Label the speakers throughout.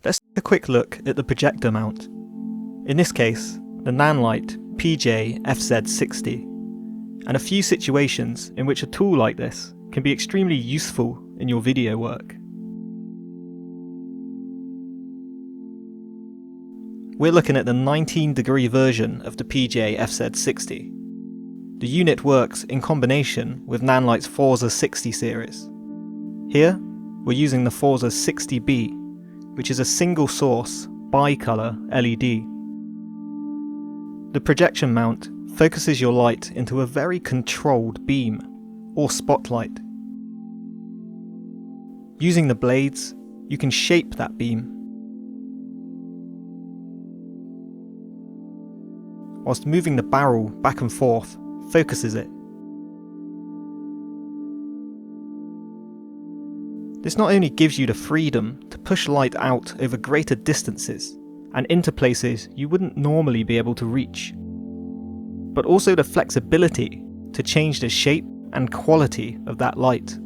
Speaker 1: Let's take a quick look at the projector mount. In this case, the Nanlite PJ-FZ60, and a few situations in which a tool like this can be extremely useful in your video work. We're looking at the 19-degree version of the PJ-FZ60. The unit works in combination with Nanlite's Forza 60 series. Here, we're using the Forza 60B, which is a single source, bi-colour LED. The projection mount focuses your light into a very controlled beam, or spotlight. Using the blades, you can shape that beam, whilst moving the barrel back and forth focuses it. This not only gives you the freedom to push light out over greater distances and into places you wouldn't normally be able to reach, but also the flexibility to change the shape and quality of that light.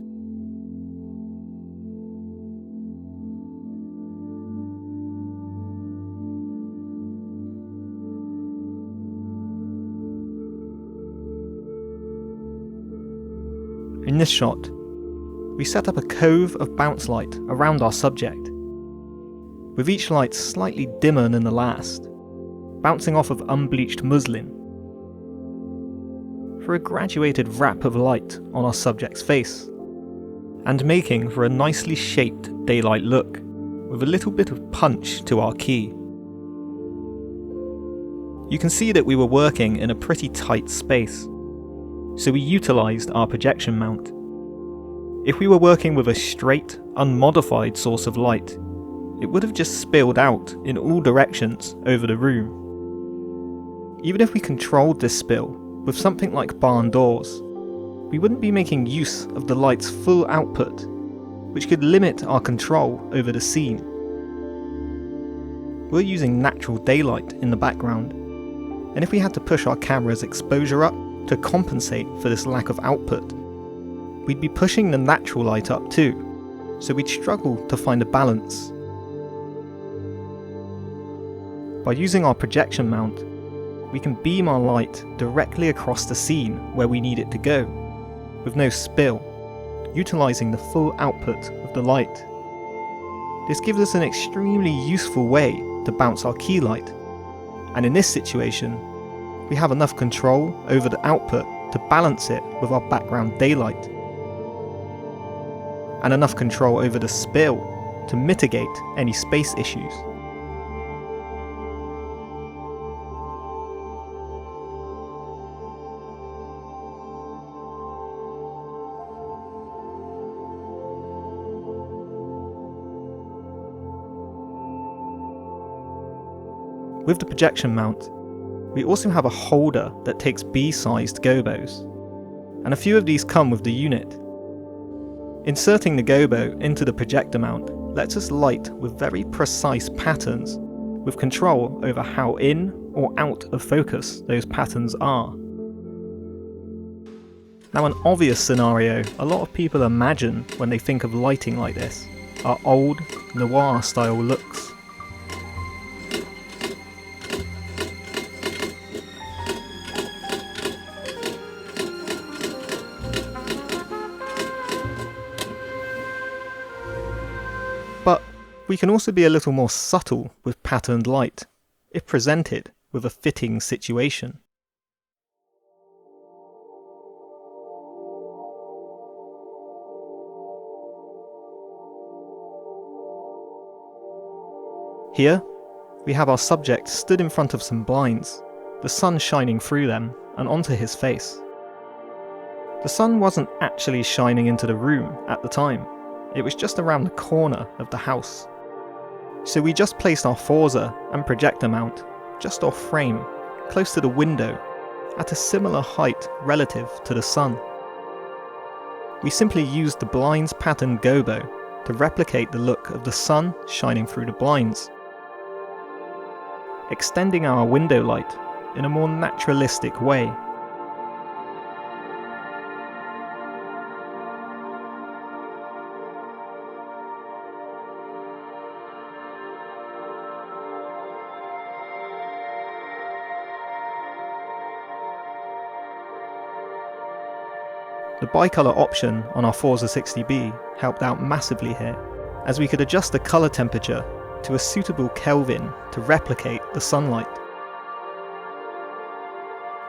Speaker 1: In this shot, we set up a cove of bounce light around our subject, with each light slightly dimmer than the last, bouncing off of unbleached muslin, for a graduated wrap of light on our subject's face, and making for a nicely shaped daylight look, with a little bit of punch to our key. You can see that we were working in a pretty tight space, so we utilised our projection mount. If we were working with a straight, unmodified source of light, it would have just spilled out in all directions over the room. Even if we controlled this spill with something like barn doors, we wouldn't be making use of the light's full output, which could limit our control over the scene. We're using natural daylight in the background, and if we had to push our camera's exposure up to compensate for this lack of output, we'd be pushing the natural light up too, so we'd struggle to find a balance. By using our projection mount, we can beam our light directly across the scene where we need it to go, with no spill, utilising the full output of the light. This gives us an extremely useful way to bounce our key light, and in this situation, we have enough control over the output to balance it with our background daylight, and enough control over the spill to mitigate any space issues. With the projection mount, we also have a holder that takes B-sized gobos, and a few of these come with the unit. Inserting the gobo into the projector mount lets us light with very precise patterns, with control over how in or out of focus those patterns are. Now, an obvious scenario a lot of people imagine when they think of lighting like this are old noir style looks. But we can also be a little more subtle with patterned light, if presented with a fitting situation. Here, we have our subject stood in front of some blinds, the sun shining through them and onto his face. The sun wasn't actually shining into the room at the time. It was just around the corner of the house. So we just placed our Forza and projector mount just off frame, close to the window, at a similar height relative to the sun. We simply used the blinds pattern gobo to replicate the look of the sun shining through the blinds, extending our window light in a more naturalistic way. The bicolor option on our Forza 60B helped out massively here, as we could adjust the color temperature to a suitable Kelvin to replicate the sunlight.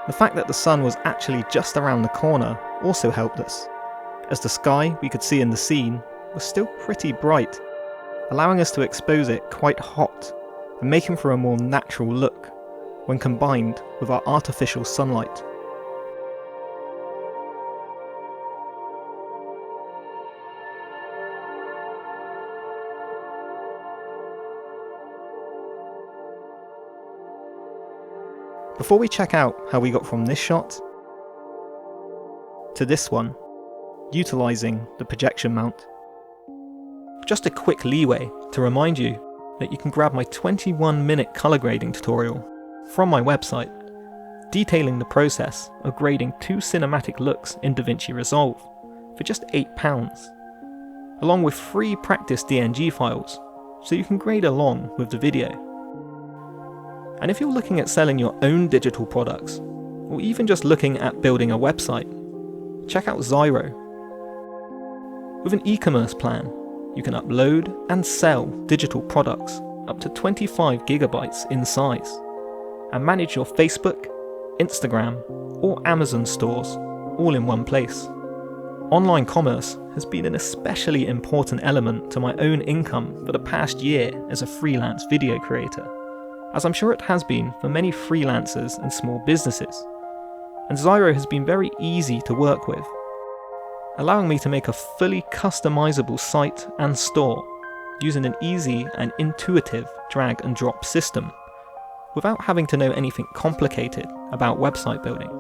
Speaker 1: The fact that the sun was actually just around the corner also helped us, as the sky we could see in the scene was still pretty bright, allowing us to expose it quite hot and making for a more natural look when combined with our artificial sunlight. Before we check out how we got from this shot to this one, utilising the projection mount, just a quick leeway to remind you that you can grab my 21-minute colour grading tutorial from my website, detailing the process of grading 2 cinematic looks in DaVinci Resolve for just £8, along with free practice DNG files so you can grade along with the video. And if you're looking at selling your own digital products, or even just looking at building a website, check out Zyro. With an e-commerce plan, you can upload and sell digital products up to 25 gigabytes in size, and manage your Facebook, Instagram, or Amazon stores all in one place. Online commerce has been an especially important element to my own income for the past year as a freelance video creator, as I'm sure it has been for many freelancers and small businesses, and Zyro has been very easy to work with, allowing me to make a fully customizable site and store using an easy and intuitive drag and drop system, without having to know anything complicated about website building.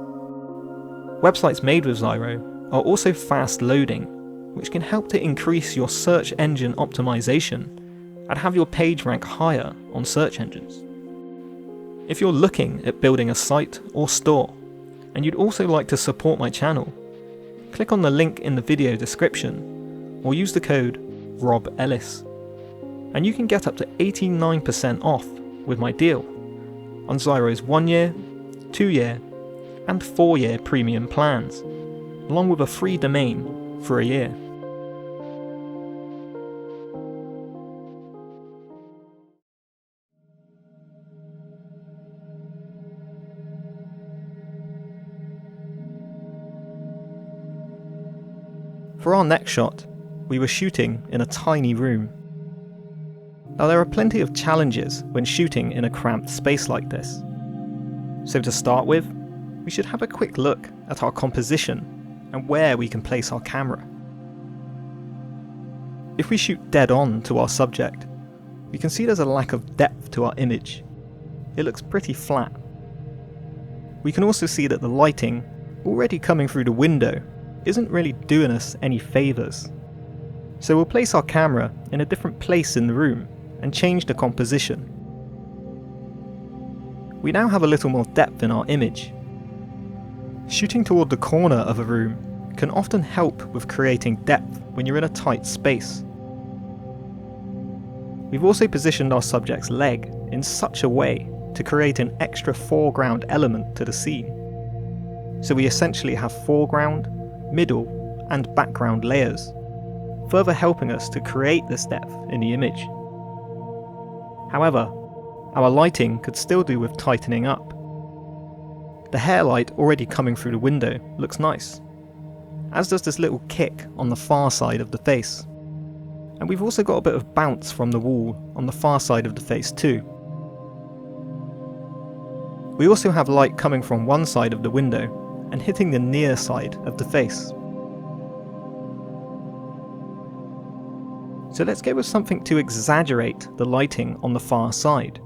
Speaker 1: Websites made with Zyro are also fast loading, which can help to increase your search engine optimization and have your page rank higher on search engines. If you're looking at building a site or store, and you'd also like to support my channel, click on the link in the video description, or use the code ROBELLIS, and you can get up to 89% off with my deal on Zyro's 1-year, 2-year, and 4-year premium plans, along with a free domain for a year. For our next shot, we were shooting in a tiny room. Now there are plenty of challenges when shooting in a cramped space like this. So to start with, we should have a quick look at our composition and where we can place our camera. If we shoot dead on to our subject, we can see there's a lack of depth to our image. It looks pretty flat. We can also see that the lighting, already coming through the window, isn't really doing us any favours. So we'll place our camera in a different place in the room and change the composition. We now have a little more depth in our image. Shooting toward the corner of a room can often help with creating depth when you're in a tight space. We've also positioned our subject's leg in such a way to create an extra foreground element to the scene. So we essentially have foreground, middle, and background layers, further helping us to create this depth in the image. However, our lighting could still do with tightening up. The hair light already coming through the window looks nice, as does this little kick on the far side of the face. And we've also got a bit of bounce from the wall on the far side of the face too. We also have light coming from one side of the window and hitting the near side of the face. So let's go with something to exaggerate the lighting on the far side,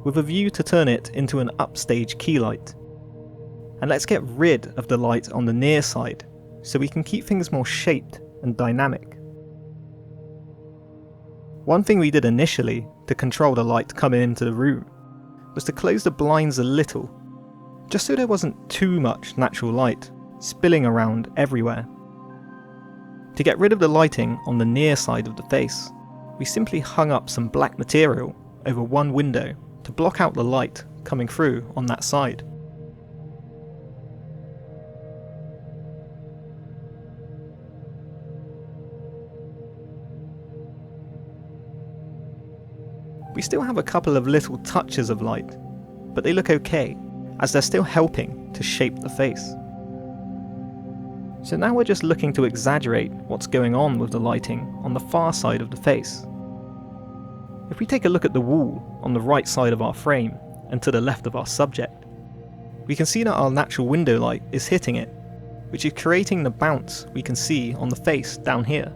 Speaker 1: with a view to turn it into an upstage key light. And let's get rid of the light on the near side, so we can keep things more shaped and dynamic. One thing we did initially to control the light coming into the room was to close the blinds a little, just so there wasn't too much natural light spilling around everywhere. To get rid of the lighting on the near side of the face, we simply hung up some black material over one window to block out the light coming through on that side. We still have a couple of little touches of light, but they look okay, as they're still helping to shape the face. So now we're just looking to exaggerate what's going on with the lighting on the far side of the face. If we take a look at the wall on the right side of our frame and to the left of our subject, we can see that our natural window light is hitting it, which is creating the bounce we can see on the face down here.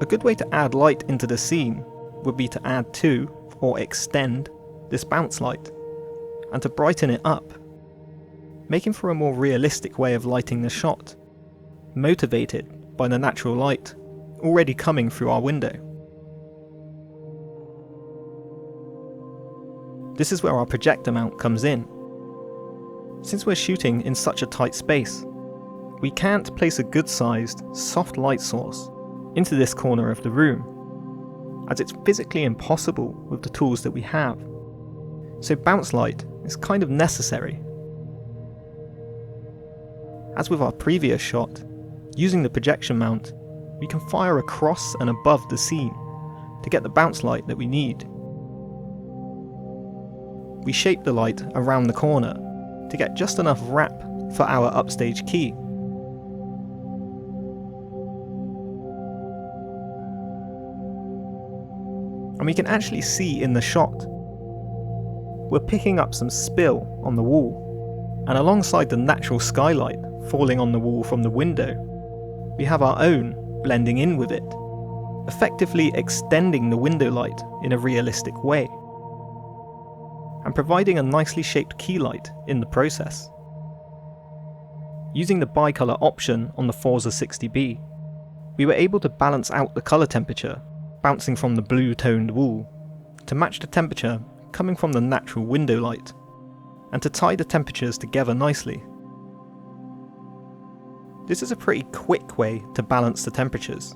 Speaker 1: A good way to add light into the scene would be to add to, or extend, this bounce light, and to brighten it up, making for a more realistic way of lighting the shot, motivated by the natural light already coming through our window. This is where our projector mount comes in. Since we're shooting in such a tight space, we can't place a good-sized, soft light source into this corner of the room, as it's physically impossible with the tools that we have. So bounce light is kind of necessary. As with our previous shot, using the projection mount, we can fire across and above the scene to get the bounce light that we need. We shape the light around the corner to get just enough wrap for our upstage key. And we can actually see in the shot, we're picking up some spill on the wall, and alongside the natural skylight falling on the wall from the window, we have our own blending in with it, effectively extending the window light in a realistic way, and providing a nicely shaped key light in the process. Using the bicolor option on the Forza 60B, we were able to balance out the colour temperature bouncing from the blue toned wall to match the temperature coming from the natural window light, and to tie the temperatures together nicely. This is a pretty quick way to balance the temperatures,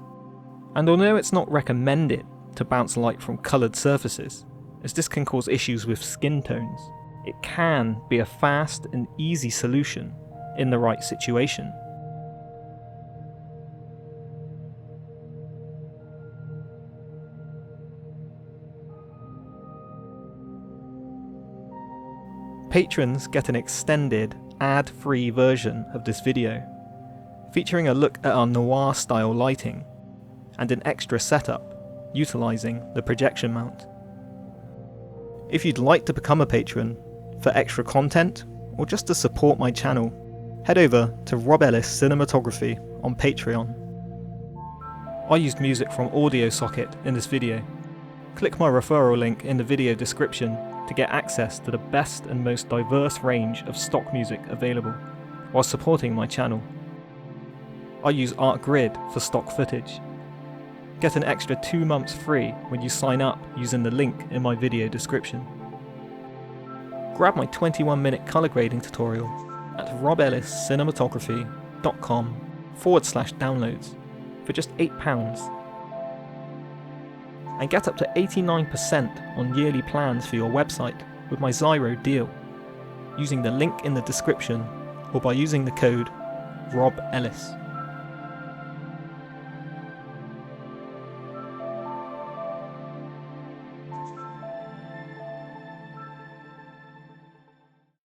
Speaker 1: and although it's not recommended to bounce light from coloured surfaces, as this can cause issues with skin tones, it can be a fast and easy solution in the right situation. Patrons get an extended, ad-free version of this video, featuring a look at our noir-style lighting, and an extra setup, utilising the projection mount. If you'd like to become a patron for extra content, or just to support my channel, head over to Rob Ellis Cinematography on Patreon. I used music from Audio Socket in this video. Click my referral link in the video description to get access to the best and most diverse range of stock music available, while supporting my channel. I use ArtGrid for stock footage. Get an extra 2 months free when you sign up using the link in my video description. Grab my 21-minute colour grading tutorial at robelliscinematography.com/downloads for just £8. And get up to 89% on yearly plans for your website with my Zyro deal, using the link in the description or by using the code ROBELLIS.